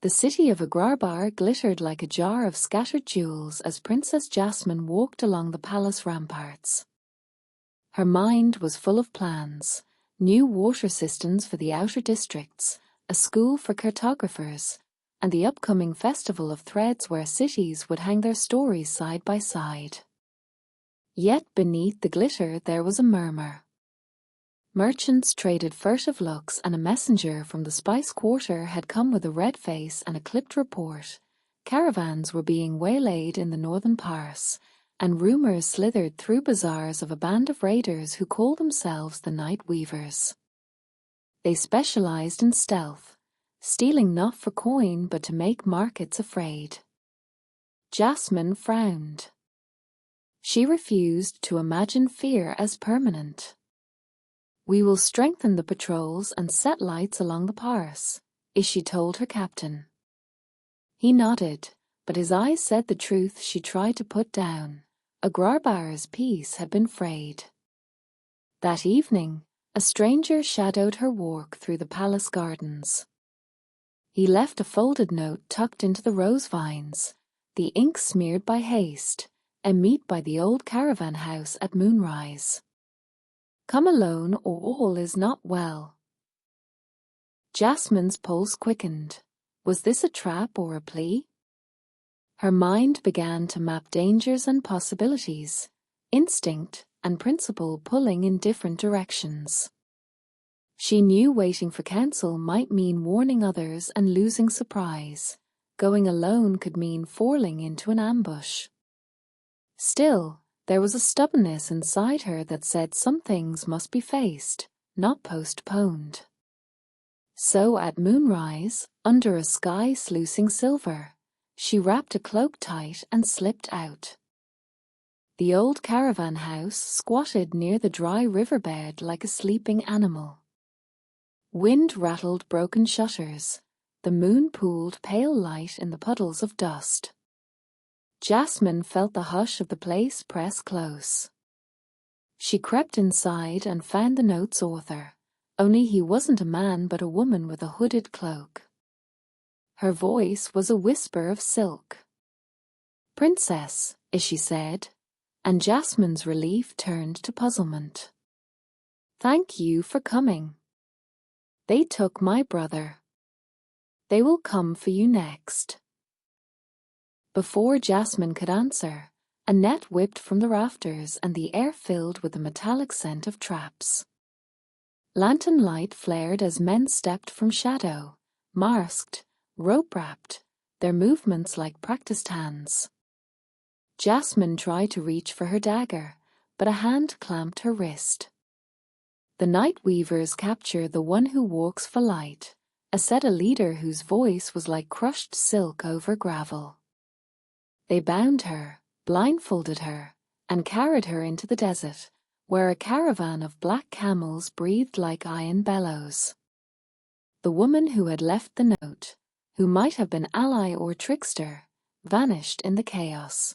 The city of Agrarbar glittered like a jar of scattered jewels as Princess Jasmine walked along the palace ramparts. Her mind was full of plans: new water systems for the outer districts, a school for cartographers, and the upcoming festival of threads where cities would hang their stories side by side. Yet beneath the glitter there was a murmur. Merchants traded furtive looks, and a messenger from the Spice Quarter had come with a red face and a clipped report. Caravans were being waylaid in the northern Paris, and rumors slithered through bazaars of a band of raiders who called themselves the Night Weavers. They specialized in stealth, stealing not for coin but to make markets afraid. Jasmine frowned. She refused to imagine fear as permanent. "We will strengthen the patrols and set lights along the Paris," Ishi told her captain. He nodded, but his eyes said the truth she tried to put down. Agrarbar's peace had been frayed. That evening, a stranger shadowed her walk through the palace gardens. He left a folded note tucked into the rose vines, the ink smeared by haste, a meet by the old caravan house at moonrise. "Come alone or all is not well." Jasmine's pulse quickened. Was this a trap or a plea? Her mind began to map dangers and possibilities, instinct and principle pulling in different directions. She knew waiting for counsel might mean warning others and losing surprise. Going alone could mean falling into an ambush. Still, there was a stubbornness inside her that said some things must be faced, not postponed. So at moonrise, under a sky sluicing silver, she wrapped a cloak tight and slipped out. The old caravan house squatted near the dry riverbed like a sleeping animal. Wind rattled broken shutters. The moon pooled pale light in the puddles of dust. Jasmine felt the hush of the place press close. She crept inside and found the note's author, only he wasn't a man but a woman with a hooded cloak. Her voice was a whisper of silk. "Princess," Ishi said, and Jasmine's relief turned to puzzlement. "Thank you for coming. They took my brother. They will come for you next." Before Jasmine could answer, a net whipped from the rafters and the air filled with the metallic scent of traps. Lantern light flared as men stepped from shadow, masked, rope-wrapped, their movements like practiced hands. Jasmine tried to reach for her dagger, but a hand clamped her wrist. The Night Weavers capture the one who walks for light, said a leader whose voice was like crushed silk over gravel. They bound her, blindfolded her, and carried her into the desert, where a caravan of black camels breathed like iron bellows. The woman who had left the note, who might have been ally or trickster, vanished in the chaos.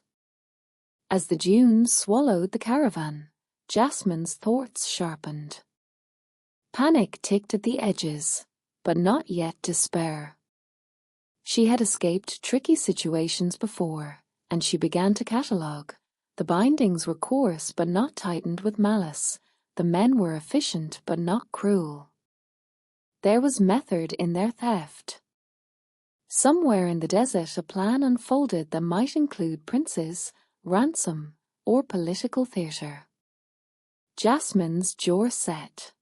As the dunes swallowed the caravan, Jasmine's thoughts sharpened. Panic ticked at the edges, but not yet despair. She had escaped tricky situations before, and she began to catalogue. The bindings were coarse but not tightened with malice. The men were efficient but not cruel. There was method in their theft. Somewhere in the desert a plan unfolded that might include princes, ransom, or political theatre. Jasmine's jaw set.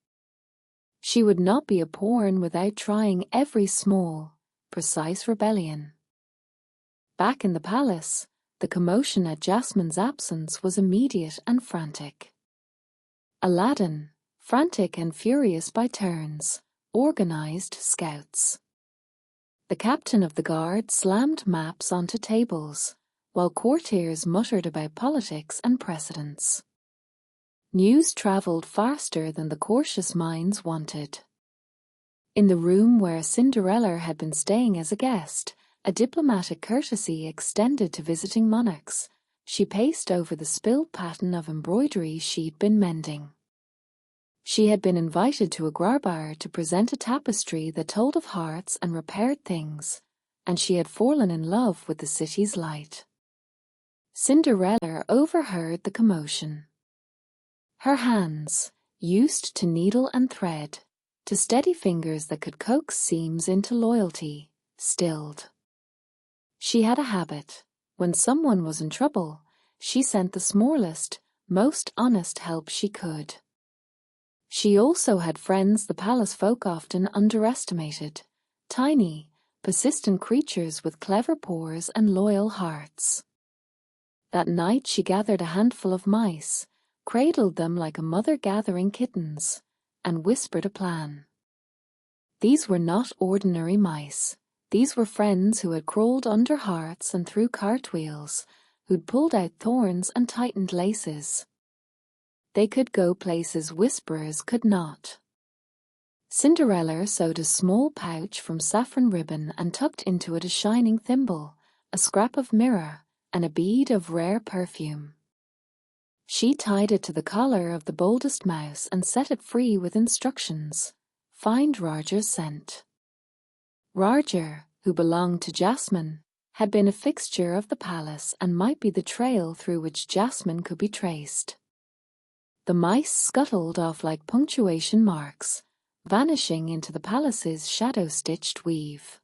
She would not be a pawn without trying every small, precise rebellion. Back in the palace, the commotion at Jasmine's absence was immediate and frantic. Aladdin, frantic and furious by turns, organized scouts. The captain of the guard slammed maps onto tables, while courtiers muttered about politics and precedents. News traveled faster than the cautious minds wanted. In the room where Cinderella had been staying as a guest, a diplomatic courtesy extended to visiting monarchs. She paced over the spilled pattern of embroidery she'd been mending. She had been invited to Agrarbar to present a tapestry that told of hearts and repaired things, and she had fallen in love with the city's light. Cinderella overheard the commotion. Her hands, used to needle and thread, to steady fingers that could coax seams into loyalty, stilled. She had a habit. When someone was in trouble, she sent the smallest, most honest help she could. She also had friends the palace folk often underestimated, tiny, persistent creatures with clever pores and loyal hearts. That night she gathered a handful of mice, cradled them like a mother gathering kittens, and whispered a plan. These were not ordinary mice. These were friends who had crawled under hearts and through cartwheels, who'd pulled out thorns and tightened laces. They could go places whisperers could not. Cinderella sewed a small pouch from saffron ribbon and tucked into it a shining thimble, a scrap of mirror, and a bead of rare perfume. She tied it to the collar of the boldest mouse and set it free with instructions. Find Roger's scent. Roger, who belonged to Jasmine, had been a fixture of the palace and might be the trail through which Jasmine could be traced. The mice scuttled off like punctuation marks, vanishing into the palace's shadow-stitched weave.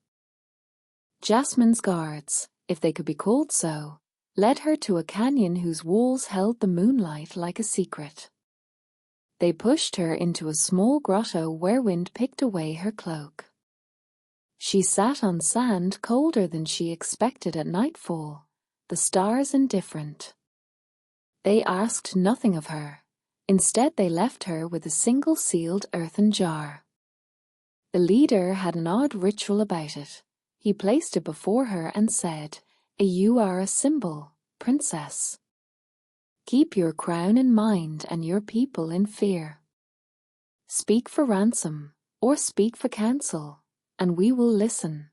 Jasmine's guards, if they could be called so, led her to a canyon whose walls held the moonlight like a secret. They pushed her into a small grotto where wind picked away her cloak. She sat on sand colder than she expected at nightfall, the stars indifferent. They asked nothing of her. Instead they left her with a single sealed earthen jar. The leader had an odd ritual about it. He placed it before her and said, "You are a symbol, princess. Keep your crown in mind and your people in fear. Speak for ransom, or speak for counsel, and we will listen."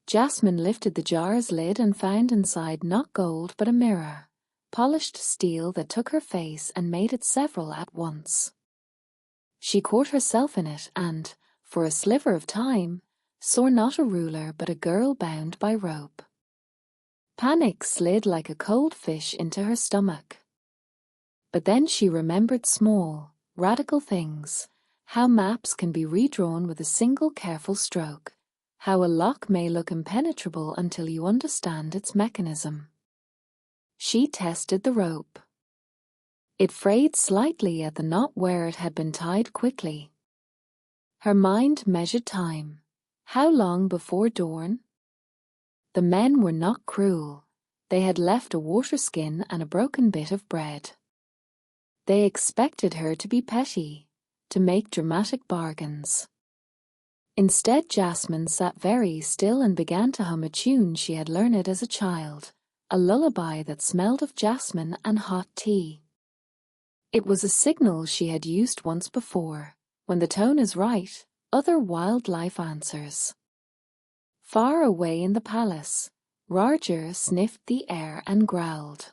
Jasmine lifted the jar's lid and found inside not gold but a mirror, polished steel that took her face and made it several at once. She caught herself in it and, for a sliver of time, saw not a ruler but a girl bound by rope. Panic slid like a cold fish into her stomach. But then she remembered small, radical things, how maps can be redrawn with a single careful stroke, how a lock may look impenetrable until you understand its mechanism. She tested the rope. It frayed slightly at the knot where it had been tied quickly. Her mind measured time. How long before dawn? The men were not cruel. They had left a water skin and a broken bit of bread. They expected her to be petty, to make dramatic bargains. Instead, Jasmine sat very still and began to hum a tune she had learned as a child, a lullaby that smelled of jasmine and hot tea. It was a signal she had used once before. When the tone is right, other wildlife answers. Far away in the palace, Roger sniffed the air and growled.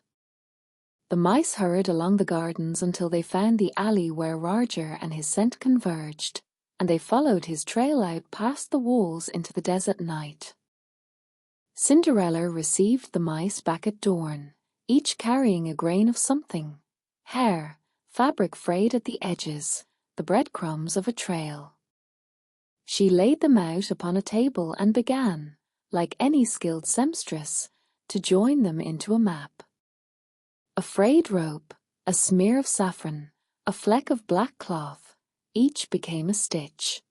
The mice hurried along the gardens until they found the alley where Roger and his scent converged, and they followed his trail out past the walls into the desert night. Cinderella received the mice back at dawn, each carrying a grain of something: hair, fabric frayed at the edges, the breadcrumbs of a trail. She laid them out upon a table and began, like any skilled seamstress, to join them into a map. A frayed rope, a smear of saffron, a fleck of black cloth, each became a stitch.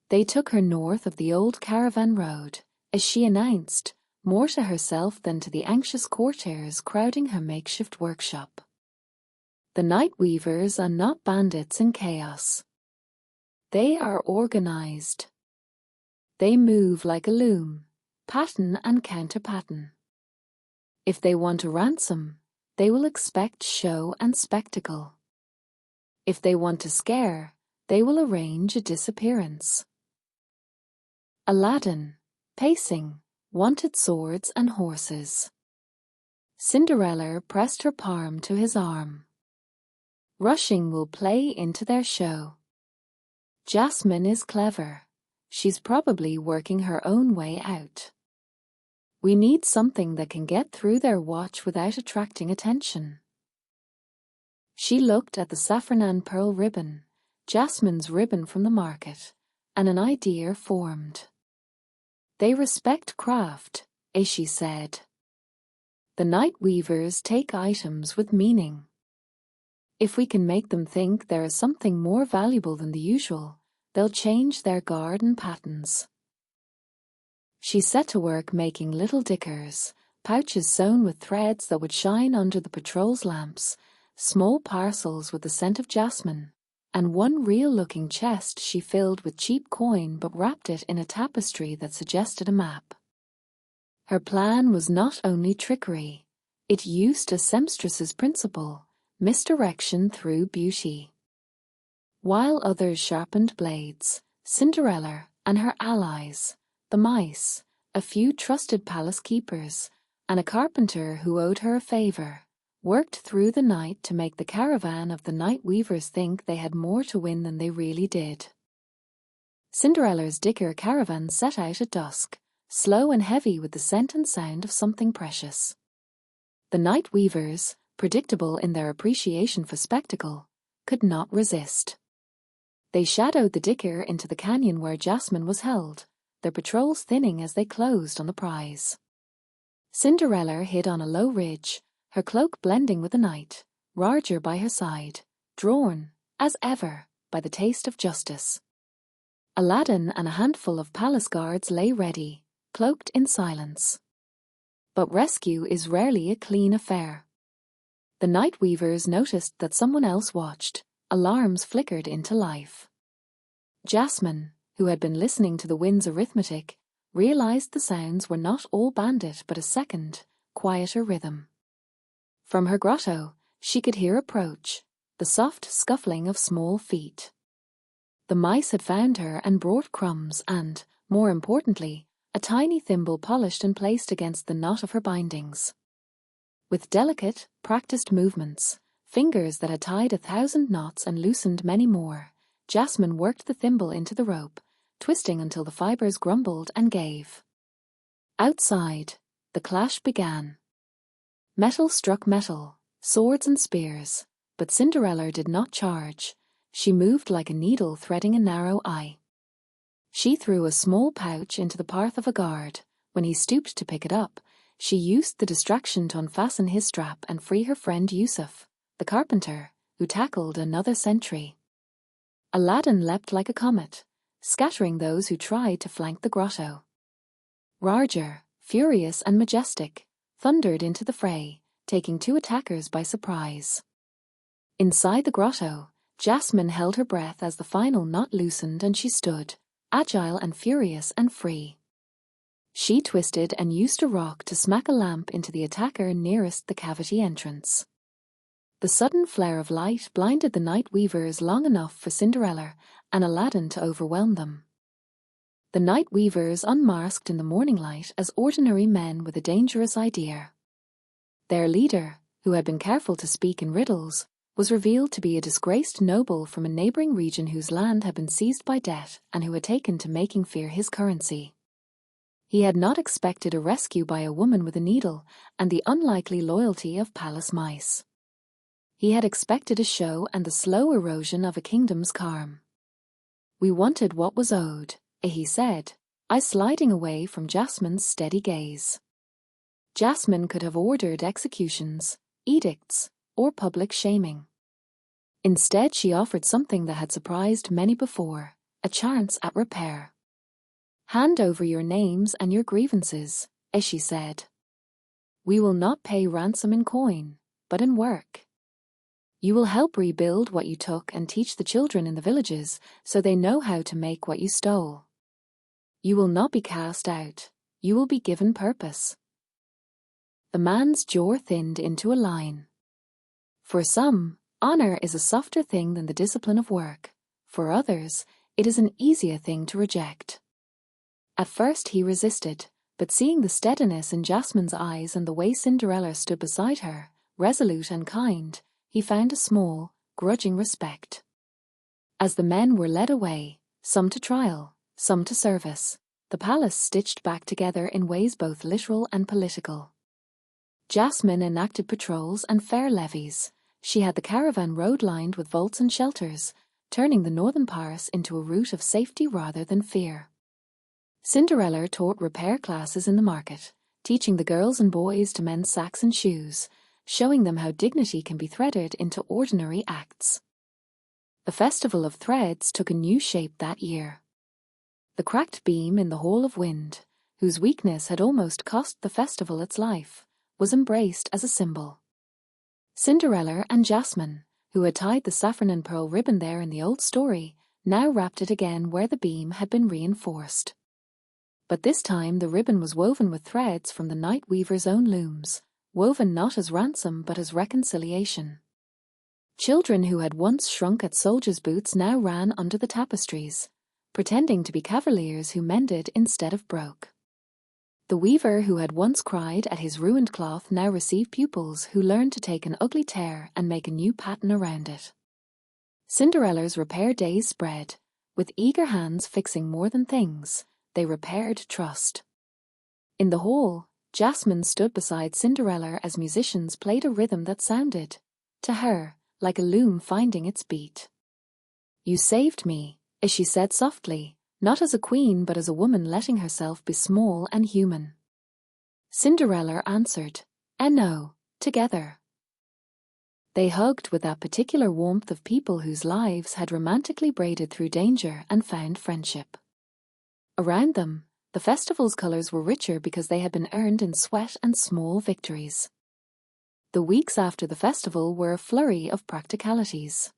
They took her north of the old caravan road, as she announced, more to herself than to the anxious courtiers crowding her makeshift workshop. The night weavers are not bandits in chaos. They are organized. They move like a loom, pattern and counter-pattern. If they want a ransom, they will expect show and spectacle. If they want to scare, they will arrange a disappearance. Aladdin, pacing, wanted swords and horses. Cinderella pressed her palm to his arm. Rushing will play into their show. Jasmine is clever. She's probably working her own way out. We need something that can get through their watch without attracting attention. She looked at the saffron and pearl ribbon, Jasmine's ribbon from the market, and an idea formed. They respect craft, she said. The night weavers take items with meaning. If we can make them think there is something more valuable than the usual, they'll change their garden patterns. She set to work making little dickers, pouches sewn with threads that would shine under the patrol's lamps, small parcels with the scent of jasmine, and one real-looking chest she filled with cheap coin but wrapped it in a tapestry that suggested a map. Her plan was not only trickery, it used a seamstress's principle, misdirection through beauty. While others sharpened blades, Cinderella and her allies, the mice, a few trusted palace keepers, and a carpenter who owed her a favor, worked through the night to make the caravan of the night weavers think they had more to win than they really did. Cinderella's dicker caravan set out at dusk, slow and heavy with the scent and sound of something precious. The night weavers, predictable in their appreciation for spectacle, could not resist. They shadowed the dicker into the canyon where Jasmine was held, their patrols thinning as they closed on the prize. Cinderella hid on a low ridge, her cloak blending with the night, Roger by her side, drawn, as ever, by the taste of justice. Aladdin and a handful of palace guards lay ready, cloaked in silence. But rescue is rarely a clean affair. The night weavers noticed that someone else watched. Alarms flickered into life. Jasmine, who had been listening to the wind's arithmetic, realized the sounds were not all bandit but a second, quieter rhythm. From her grotto, she could hear approach, the soft scuffling of small feet. The mice had found her and brought crumbs and, more importantly, a tiny thimble polished and placed against the knot of her bindings. With delicate, practiced movements, fingers that had tied 1,000 knots and loosened many more, Jasmine worked the thimble into the rope, twisting until the fibers grumbled and gave. Outside, the clash began. Metal struck metal, swords and spears, but Cinderella did not charge. She moved like a needle threading a narrow eye. She threw a small pouch into the path of a guard. When he stooped to pick it up, she used the distraction to unfasten his strap and free her friend Yusuf, the carpenter, who tackled another sentry. Aladdin leapt like a comet, scattering those who tried to flank the grotto. Roger, furious and majestic, thundered into the fray, taking 2 attackers by surprise. Inside the grotto, Jasmine held her breath as the final knot loosened and she stood, agile and furious and free. She twisted and used a rock to smack a lamp into the attacker nearest the cavity entrance. The sudden flare of light blinded the night weavers long enough for Cinderella and Aladdin to overwhelm them. The night weavers unmasked in the morning light as ordinary men with a dangerous idea. Their leader, who had been careful to speak in riddles, was revealed to be a disgraced noble from a neighboring region whose land had been seized by debt and who had taken to making fear his currency. He had not expected a rescue by a woman with a needle and the unlikely loyalty of palace mice. He had expected a show and the slow erosion of a kingdom's calm. "We wanted what was owed," he said, eyes sliding away from Jasmine's steady gaze. Jasmine could have ordered executions, edicts, or public shaming. Instead, she offered something that had surprised many before, a chance at repair. "Hand over your names and your grievances," she said. "We will not pay ransom in coin, but in work. You will help rebuild what you took and teach the children in the villages so they know how to make what you stole. You will not be cast out, you will be given purpose." The man's jaw thinned into a line. For some, honor is a softer thing than the discipline of work. For others, it is an easier thing to reject. At first he resisted, but seeing the steadiness in Jasmine's eyes and the way Cinderella stood beside her, resolute and kind, he found a small, grudging respect. As the men were led away, some to trial, some to service. The palace stitched back together in ways both literal and political. Jasmine enacted patrols and fair levies. She had the caravan road lined with vaults and shelters, turning the northern Paris into a route of safety rather than fear. Cinderella taught repair classes in the market, teaching the girls and boys to mend sacks and shoes, showing them how dignity can be threaded into ordinary acts. The Festival of Threads took a new shape that year. The cracked beam in the Hall of Wind, whose weakness had almost cost the festival its life, was embraced as a symbol. Cinderella and Jasmine, who had tied the saffron and pearl ribbon there in the old story, now wrapped it again where the beam had been reinforced. But this time the ribbon was woven with threads from the night weaver's own looms, woven not as ransom but as reconciliation. Children who had once shrunk at soldiers' boots now ran under the tapestries, pretending to be cavaliers who mended instead of broke. The weaver who had once cried at his ruined cloth now received pupils who learned to take an ugly tear and make a new pattern around it. Cinderella's repair days spread, with eager hands fixing more than things, they repaired trust. In the hall, Jasmine stood beside Cinderella as musicians played a rhythm that sounded, to her, like a loom finding its beat. "You saved me," as she said softly, not as a queen but as a woman letting herself be small and human. Cinderella answered, "No, together." They hugged with that particular warmth of people whose lives had romantically braided through danger and found friendship. Around them, the festival's colors were richer because they had been earned in sweat and small victories. The weeks after the festival were a flurry of practicalities.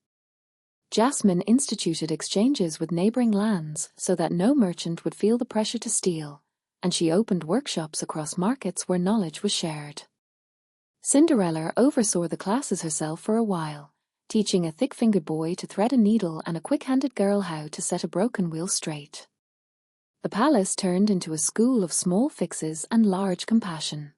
Jasmine instituted exchanges with neighboring lands so that no merchant would feel the pressure to steal, and she opened workshops across markets where knowledge was shared. Cinderella oversaw the classes herself for a while, teaching a thick-fingered boy to thread a needle and a quick-handed girl how to set a broken wheel straight. The palace turned into a school of small fixes and large compassion.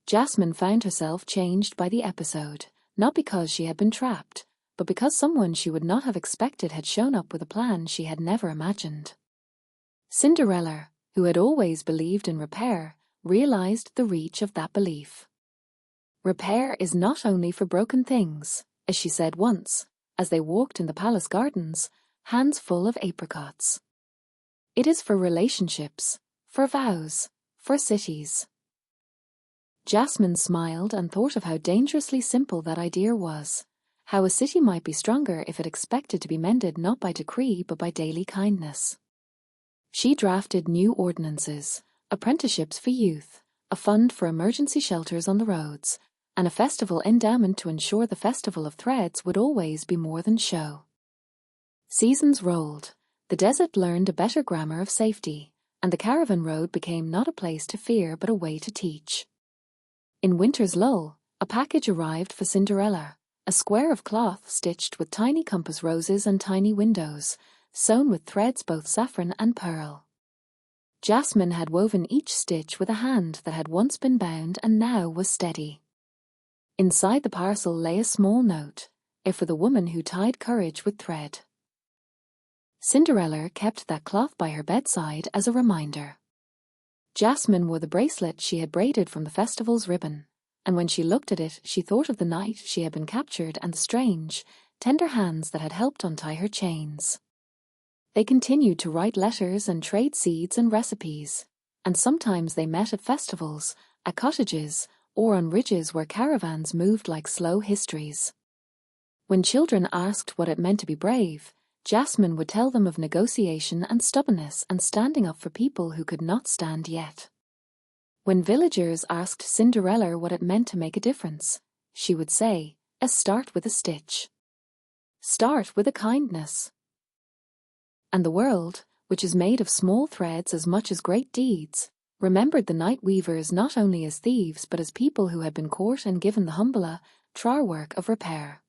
Jasmine found herself changed by the episode, not because she had been trapped, but because someone she would not have expected had shown up with a plan she had never imagined. Cinderella, who had always believed in repair, realized the reach of that belief. "Repair is not only for broken things," as she said once, as they walked in the palace gardens, hands full of apricots. "It is for relationships, for vows, for cities." Jasmine smiled and thought of how dangerously simple that idea was, how a city might be stronger if it expected to be mended not by decree but by daily kindness. She drafted new ordinances, apprenticeships for youth, a fund for emergency shelters on the roads, and a festival endowment to ensure the Festival of Threads would always be more than show. Seasons rolled, the desert learned a better grammar of safety, and the caravan road became not a place to fear but a way to teach. In winter's lull, a package arrived for Cinderella, a square of cloth stitched with tiny compass roses and tiny windows, sewn with threads both saffron and pearl. Jasmine had woven each stitch with a hand that had once been bound and now was steady. Inside the parcel lay a small note, it for the woman who tied courage with thread. Cinderella kept that cloth by her bedside as a reminder. Jasmine wore the bracelet she had braided from the festival's ribbon, and when she looked at it she thought of the night she had been captured and the strange, tender hands that had helped untie her chains. They continued to write letters and trade seeds and recipes, and sometimes they met at festivals, at cottages, or on ridges where caravans moved like slow histories. When children asked what it meant to be brave, Jasmine would tell them of negotiation and stubbornness and standing up for people who could not stand yet. When villagers asked Cinderella what it meant to make a difference, she would say, start with a stitch. Start with a kindness." And the world, which is made of small threads as much as great deeds, remembered the night weavers not only as thieves but as people who had been caught and given the humble, trial work of repair.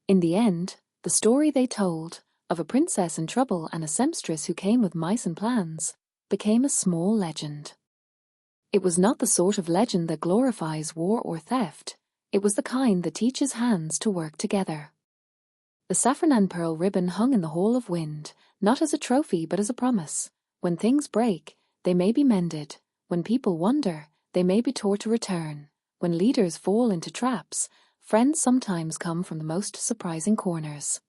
In the end, the story they told, of a princess in trouble and a seamstress who came with mice and plans, became a small legend. It was not the sort of legend that glorifies war or theft, it was the kind that teaches hands to work together. The saffron and pearl ribbon hung in the Hall of Wind, not as a trophy but as a promise. When things break, they may be mended. When people wander, they may be taught to return. When leaders fall into traps, friends sometimes come from the most surprising corners.